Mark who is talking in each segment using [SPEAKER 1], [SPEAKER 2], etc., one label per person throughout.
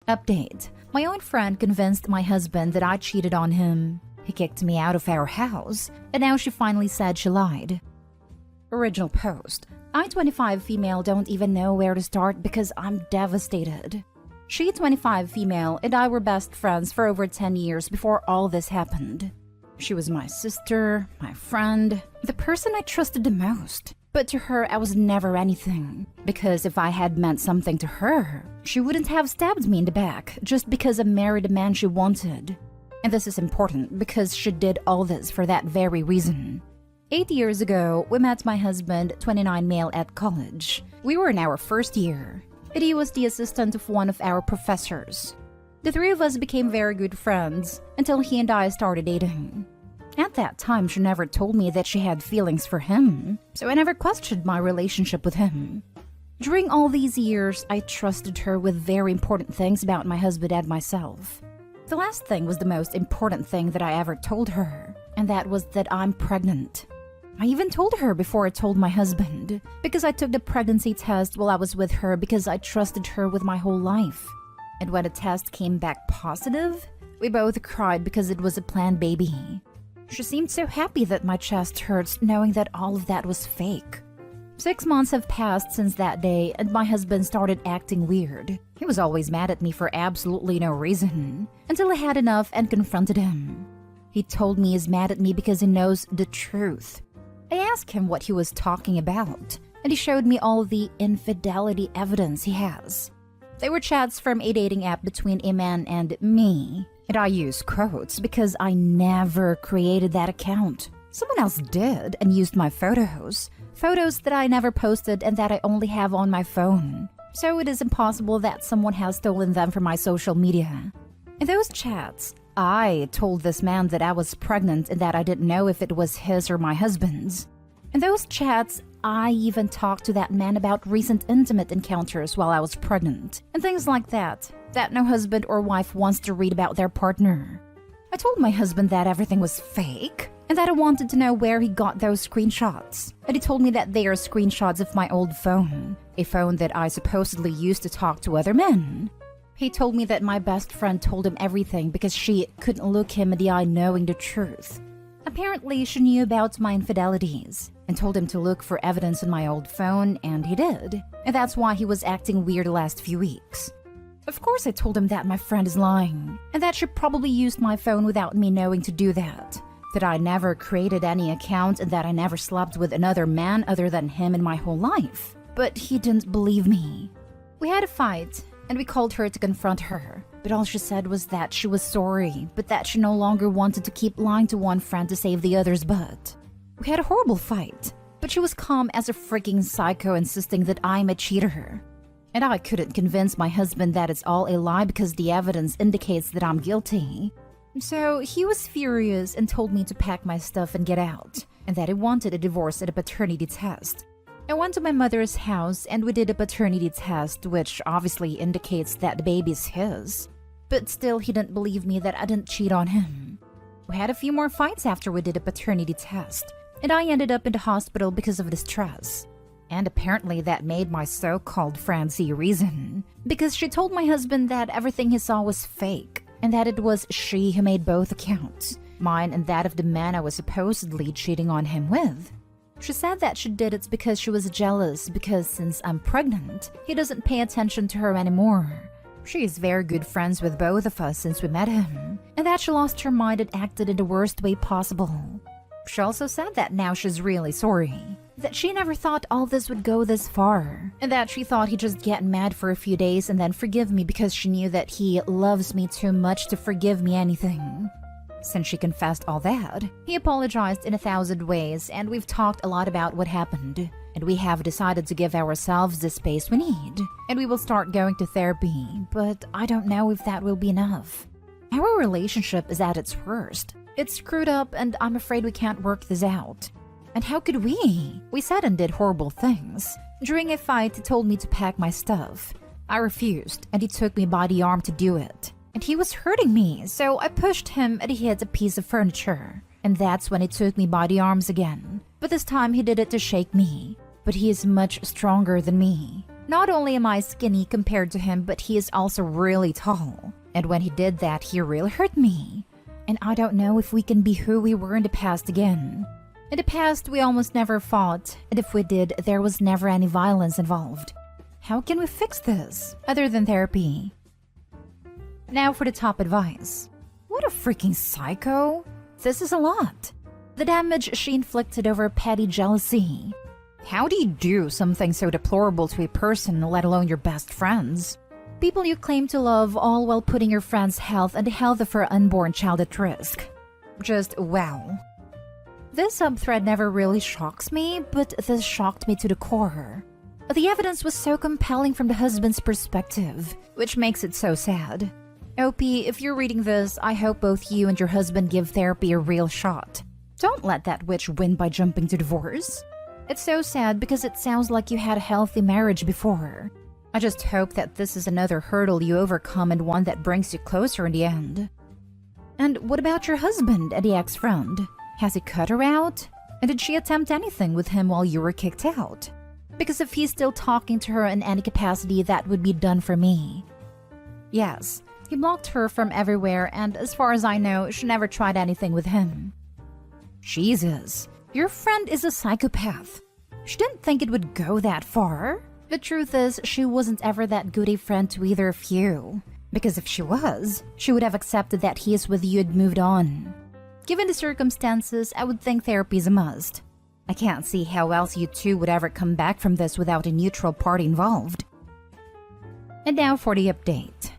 [SPEAKER 1] Update. My own friend convinced my husband that I cheated on him. He kicked me out of our house, and now she finally said she lied. Original post. I, 25 female, don't even know where to start because I'm devastated. She, 25 female, and I were best friends for over 10 years before all this happened. She was my sister, my friend, the person I trusted the most. But to her, I was never anything. Because if I had meant something to her, she wouldn't have stabbed me in the back just because I married a man she wanted. And this is important because she did all this for that very reason. 8 years ago, we met my husband, 29 male, at college. We were in our first year, and he was the assistant of one of our professors. The three of us became very good friends until he and I started dating. At that time, she never told me that she had feelings for him, so I never questioned my relationship with him. During all these years, I trusted her with very important things about my husband and myself. The last thing was the most important thing that I ever told her, and that was that I'm pregnant. I even told her before I told my husband, because I took the pregnancy test while I was with her because I trusted her with my whole life. And when the test came back positive, we both cried because it was a planned baby. She seemed so happy that my chest hurts knowing that all of that was fake. 6 months have passed since that day and my husband started acting weird. He was always mad at me for absolutely no reason, until I had enough and confronted him. He told me he's mad at me because he knows the truth. I asked him what he was talking about, and he showed me all the infidelity evidence he has. They were chats from a dating app between a man and me, and I use quotes because I never created that account. Someone else did and used my photos that I never posted and that I only have on my phone. So it is impossible that someone has stolen them from my social media. In those chats, I told this man that I was pregnant and that I didn't know if it was his or my husband's. In those chats, I even talked to that man about recent intimate encounters while I was pregnant, and things like that no husband or wife wants to read about their partner. I told my husband that everything was fake, and that I wanted to know where he got those screenshots. And he told me that they are screenshots of my old phone, a phone that I supposedly used to talk to other men. He told me that my best friend told him everything because she couldn't look him in the eye knowing the truth. Apparently, she knew about my infidelities and told him to look for evidence in my old phone, and he did. And that's why he was acting weird the last few weeks. Of course, I told him that my friend is lying, and that she probably used my phone without me knowing to do that. That I never created any account and that I never slept with another man other than him in my whole life. But he didn't believe me. We had a fight, and we called her to confront her. But all she said was that she was sorry, but that she no longer wanted to keep lying to one friend to save the other's butt. We had a horrible fight, but she was calm as a freaking psycho, insisting that I'm a cheater. And I couldn't convince my husband that it's all a lie because the evidence indicates that I'm guilty. So he was furious and told me to pack my stuff and get out, and that he wanted a divorce and a paternity test. I went to my mother's house and we did a paternity test, which obviously indicates that the baby's his. But still, he didn't believe me that I didn't cheat on him. We had a few more fights after we did a paternity test, and I ended up in the hospital because of the stress. And apparently that made my so-called friend see reason, because she told my husband that everything he saw was fake, and that it was she who made both accounts, mine and that of the man I was supposedly cheating on him with. She said that she did it because she was jealous because since I'm pregnant, he doesn't pay attention to her anymore. She is very good friends with both of us since we met him, and that she lost her mind and acted in the worst way possible. She also said that now she's really sorry, that she never thought all this would go this far, and that she thought he'd just get mad for a few days and then forgive me because she knew that he loves me too much to forgive me anything. Since she confessed all that, he apologized in 1,000 ways, and we've talked a lot about what happened, and we have decided to give ourselves the space we need, and we will start going to therapy, but I don't know if that will be enough. Our relationship is at its worst. It's screwed up, and I'm afraid we can't work this out. And how could we? We said and did horrible things. During a fight, he told me to pack my stuff. I refused, and he took me by the arm to do it. And he was hurting me, so I pushed him and he hit a piece of furniture. And that's when he took me by the arms again. But this time he did it to shake me. But he is much stronger than me. Not only am I skinny compared to him, but he is also really tall. And when he did that, he really hurt me. And I don't know if we can be who we were in the past again. In the past, we almost never fought, and if we did, there was never any violence involved. How can we fix this, other than therapy? Now for the top advice. What a freaking psycho! This is a lot. The damage she inflicted over petty jealousy. How do you do something so deplorable to a person, let alone your best friends? People you claim to love, all while putting your friend's health and the health of her unborn child at risk. Just wow. This subthread never really shocks me, but this shocked me to the core. The evidence was so compelling from the husband's perspective, which makes it so sad. OP, if you're reading this, I hope both you and your husband give therapy a real shot. Don't let that witch win by jumping to divorce. It's so sad because it sounds like you had a healthy marriage before. I just hope that this is another hurdle you overcome and one that brings you closer in the end. And what about your husband and the ex-friend? Has he cut her out? And did she attempt anything with him while you were kicked out? Because if he's still talking to her in any capacity, that would be done for me. Yes, he blocked her from everywhere, and as far as I know, she never tried anything with him. Jesus, your friend is a psychopath. She didn't think it would go that far. The truth is, she wasn't ever that good a friend to either of you. Because if she was, she would have accepted that he is with you and moved on. Given the circumstances, I would think therapy is a must. I can't see how else you two would ever come back from this without a neutral party involved. And now for the update.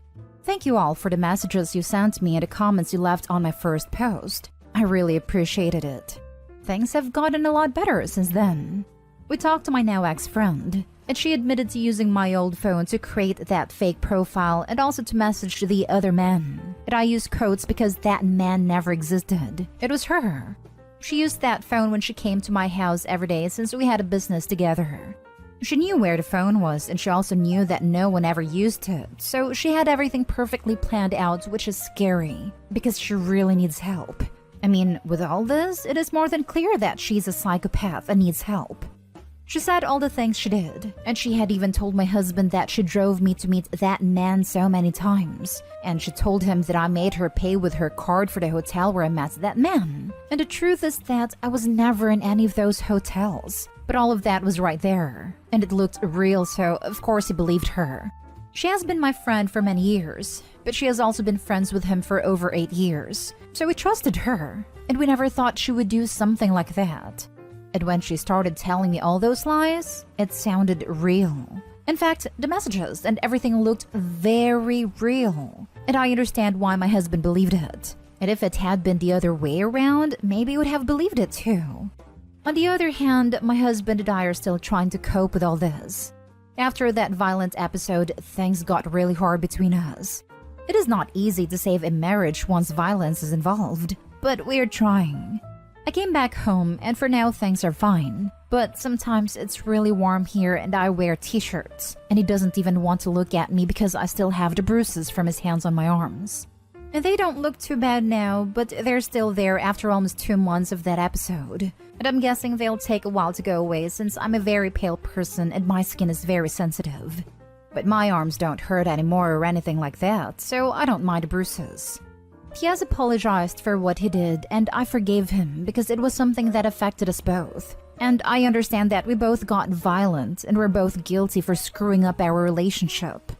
[SPEAKER 1] Thank you all for the messages you sent me and the comments you left on my first post. I really appreciated it. Things have gotten a lot better since then. We talked to my now ex-friend, and she admitted to using my old phone to create that fake profile and also to message the other man. And I use quotes because that man never existed. It was her. She used that phone when she came to my house every day since we had a business together. She knew where the phone was, and she also knew that no one ever used it, so she had everything perfectly planned out, which is scary, because she really needs help. I mean, with all this, it is more than clear that she's a psychopath and needs help. She said all the things she did, and she had even told my husband that she drove me to meet that man so many times, and she told him that I made her pay with her card for the hotel where I met that man. And the truth is that I was never in any of those hotels. But all of that was right there, and it looked real, so of course he believed her. She has been my friend for many years, but she has also been friends with him for over 8 years, so we trusted her, and we never thought she would do something like that. And when she started telling me all those lies, it sounded real. In fact, the messages and everything looked very real, and I understand why my husband believed it. And if it had been the other way around, maybe he would have believed it too. On the other hand, my husband and I are still trying to cope with all this. After that violent episode, things got really hard between us. It is not easy to save a marriage once violence is involved, but we're trying. I came back home, and for now things are fine. But sometimes it's really warm here and I wear t-shirts, and he doesn't even want to look at me because I still have the bruises from his hands on my arms. And they don't look too bad now, but they're still there after almost 2 months of that episode. And I'm guessing they'll take a while to go away since I'm a very pale person and my skin is very sensitive. But my arms don't hurt anymore or anything like that, so I don't mind the bruises. He has apologized for what he did, and I forgave him because it was something that affected us both. And I understand that we both got violent and we're both guilty for screwing up our relationship.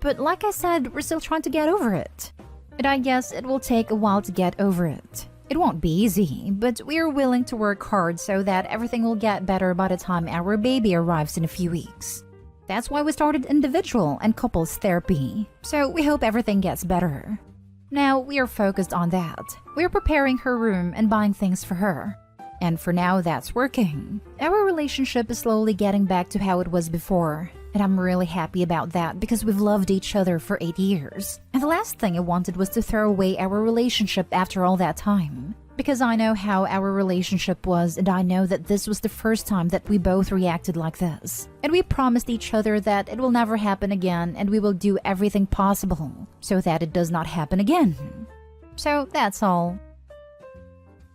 [SPEAKER 1] But like I said, we're still trying to get over it. And I guess it will take a while to get over it. It won't be easy, but we're willing to work hard so that everything will get better by the time our baby arrives in a few weeks. That's why we started individual and couples therapy, so we hope everything gets better. Now we are focused on that. We're preparing her room and buying things for her. And for now, that's working. Our relationship is slowly getting back to how it was before. And I'm really happy about that because we've loved each other for 8 years. And the last thing I wanted was to throw away our relationship after all that time. Because I know how our relationship was, and I know that this was the first time that we both reacted like this. And we promised each other that it will never happen again, and we will do everything possible so that it does not happen again. So that's all.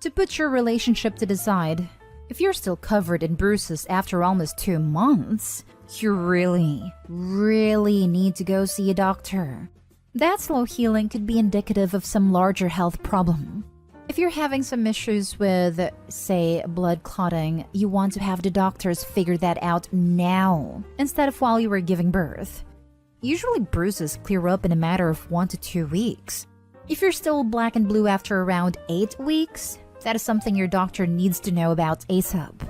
[SPEAKER 1] To put your relationship to the side, if you're still covered in bruises after almost 2 months, You really need to go see a doctor. That slow healing could be indicative of some larger health problem. If you're having some issues with, say, blood clotting, you want to have the doctors figure that out now, instead of while you were giving birth. Usually bruises clear up in a matter of 1 to 2 weeks. If you're still black and blue after around 8 weeks, that is something your doctor needs to know about ASAP.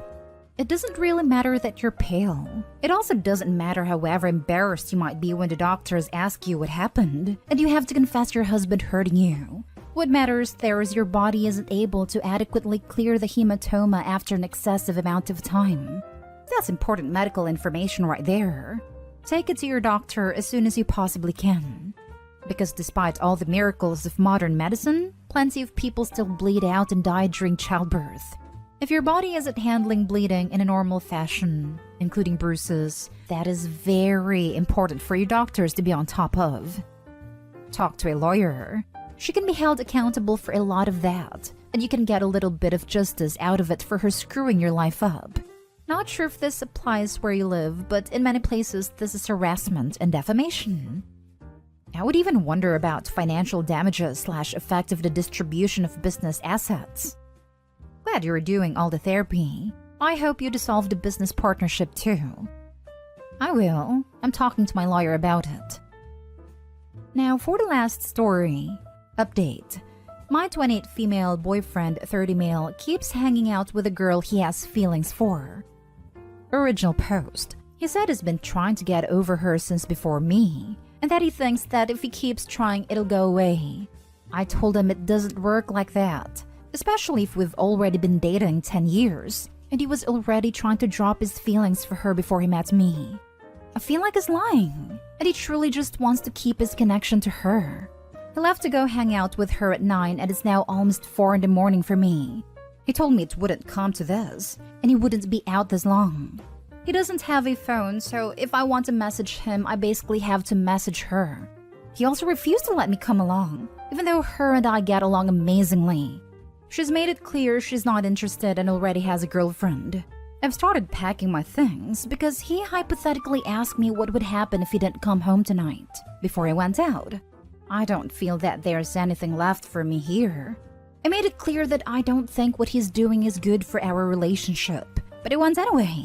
[SPEAKER 1] It doesn't really matter that you're pale. It also doesn't matter however embarrassed you might be when the doctors ask you what happened, and you have to confess your husband hurting you. What matters there is your body isn't able to adequately clear the hematoma after an excessive amount of time. That's important medical information right there. Take it to your doctor as soon as you possibly can. Because despite all the miracles of modern medicine, plenty of people still bleed out and die during childbirth. If your body isn't handling bleeding in a normal fashion, including bruises, that is very important for your doctors to be on top of. Talk to a lawyer. She can be held accountable for a lot of that, and you can get a little bit of justice out of it for her screwing your life up. Not sure if this applies where you live, but in many places this is harassment and defamation. I would even wonder about financial damages / effect of the distribution of business assets. Glad you're doing all the therapy. I hope you dissolve the business partnership too. I will. I'm talking to my lawyer about it. Now for the last story. Update. My 28 female boyfriend, 30 male, keeps hanging out with a girl he has feelings for. Original post. He said he's been trying to get over her since before me, and that he thinks that if he keeps trying, it'll go away. I told him it doesn't work like that, especially if we've already been dating 10 years, and he was already trying to drop his feelings for her before he met me. I feel like he's lying, and he truly just wants to keep his connection to her. He left to go hang out with her at 9 and it's now almost 4 in the morning for me. He told me it wouldn't come to this, and he wouldn't be out this long. He doesn't have a phone, so if I want to message him, I basically have to message her. He also refused to let me come along, even though her and I get along amazingly. She's made it clear she's not interested and already has a girlfriend. I've started packing my things because he hypothetically asked me what would happen if he didn't come home tonight, before I went out. I don't feel that there's anything left for me here. I made it clear that I don't think what he's doing is good for our relationship, but he went anyway.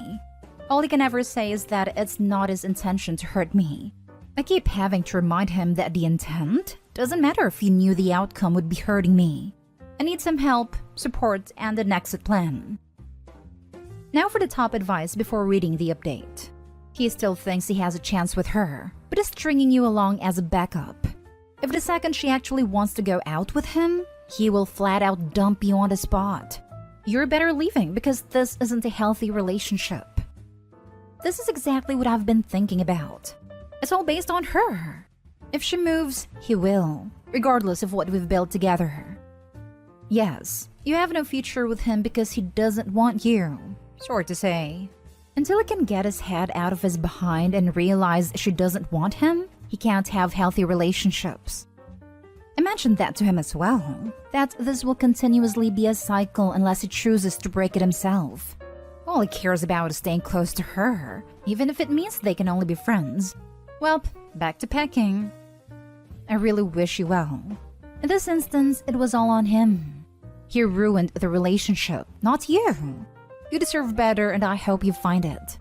[SPEAKER 1] All he can ever say is that it's not his intention to hurt me. I keep having to remind him that the intent doesn't matter if he knew the outcome would be hurting me. I need some help, support, and an exit plan. Now for the top advice before reading the update. He still thinks he has a chance with her, but is stringing you along as a backup. If the second she actually wants to go out with him, he will flat out dump you on the spot. You're better leaving because this isn't a healthy relationship. This is exactly what I've been thinking about. It's all based on her. If she moves, he will, regardless of what we've built together. Yes, you have no future with him because he doesn't want you. Sorry to say. Until he can get his head out of his behind and realize she doesn't want him, he can't have healthy relationships. I mentioned that to him as well, that this will continuously be a cycle unless he chooses to break it himself. All he cares about is staying close to her, even if it means they can only be friends. Well, back to packing. I really wish you well. In this instance, it was all on him. He ruined the relationship, not you. You deserve better and I hope you find it.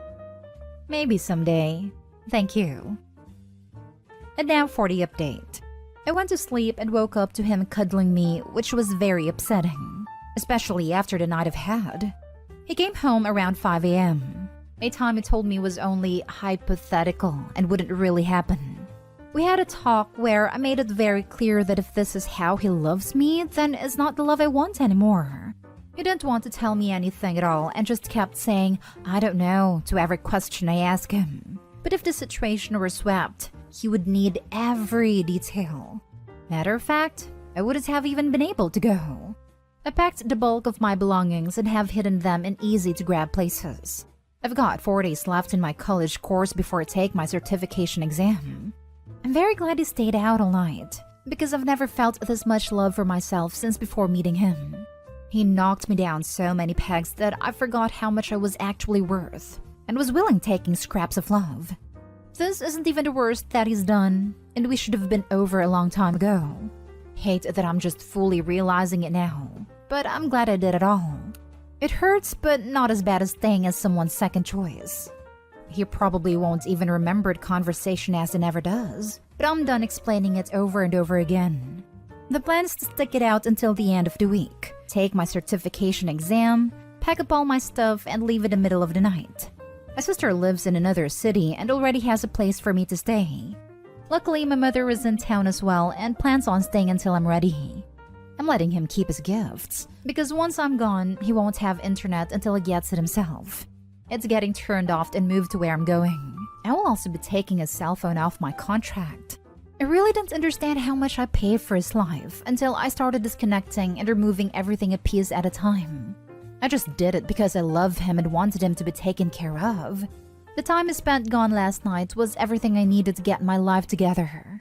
[SPEAKER 1] Maybe someday. Thank you. And now for the update. I went to sleep and woke up to him cuddling me, which was very upsetting, especially after the night I've had. He came home around 5 a.m. A time he told me was only hypothetical and wouldn't really happen. We had a talk where I made it very clear that if this is how he loves me, then it's not the love I want anymore. He didn't want to tell me anything at all and just kept saying, I don't know, to every question I asked him. But if the situation were swept, he would need every detail. Matter of fact, I wouldn't have even been able to go. I packed the bulk of my belongings and have hidden them in easy-to-grab places. I've got 4 days left in my college course before I take my certification exam. I'm very glad he stayed out all night, because I've never felt this much love for myself since before meeting him. He knocked me down so many pegs that I forgot how much I was actually worth. and was willing taking scraps of love. This isn't even the worst that he's done, and we should have been over a long time ago. Hate that I'm just fully realizing it now, but I'm glad I did it all. It hurts, but not as bad as staying as someone's second choice. He probably won't even remember the conversation as he never does, but I'm done explaining it over and over again. The plan is to stick it out until the end of the week, take my certification exam, pack up all my stuff, and leave in the middle of the night. My sister lives in another city and already has a place for me to stay. Luckily, my mother is in town as well and plans on staying until I'm ready. I'm letting him keep his gifts, because once I'm gone, he won't have internet until he gets it himself. It's getting turned off and moved to where I'm going. I will also be taking his cell phone off my contract. I really didn't understand how much I paid for his life until I started disconnecting and removing everything a piece at a time. I just did it because I love him and wanted him to be taken care of. The time I spent gone last night was everything I needed to get my life together.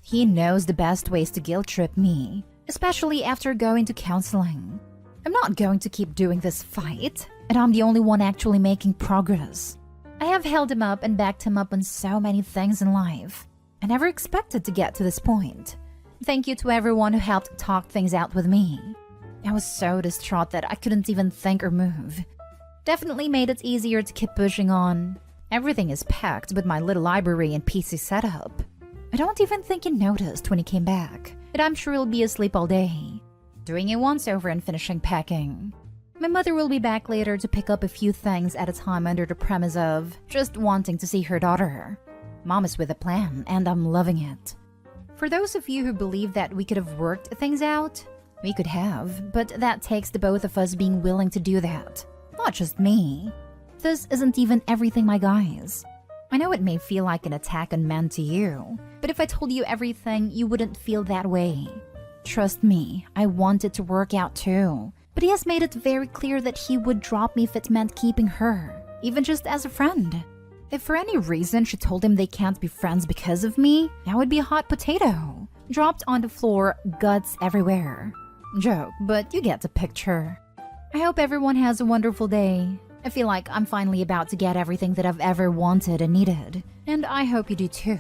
[SPEAKER 1] He knows the best ways to guilt trip me, especially after going to counseling. I'm not going to keep doing this fight, and I'm the only one actually making progress. I have held him up and backed him up on so many things in life. I never expected to get to this point. Thank you to everyone who helped talk things out with me. I was so distraught that I couldn't even think or move. Definitely made it easier to keep pushing on. Everything is packed with my little library and PC setup. I don't even think he noticed when he came back, and I'm sure he'll be asleep all day. Doing a once-over and finishing packing. My mother will be back later to pick up a few things at a time under the premise of just wanting to see her daughter. Mom is with a plan, and I'm loving it. For those of you who believe that we could have worked things out, we could have, but that takes the both of us being willing to do that. Not just me. This isn't even everything, my guys. I know it may feel like an attack on men to you, but if I told you everything, you wouldn't feel that way. Trust me, I want it to work out too. But he has made it very clear that he would drop me if it meant keeping her, even just as a friend. If for any reason she told him they can't be friends because of me, I would be a hot potato. Dropped on the floor, guts everywhere. Joke, but you get the picture. I hope everyone has a wonderful day. I feel like I'm finally about to get everything that I've ever wanted and needed, and I hope you do too.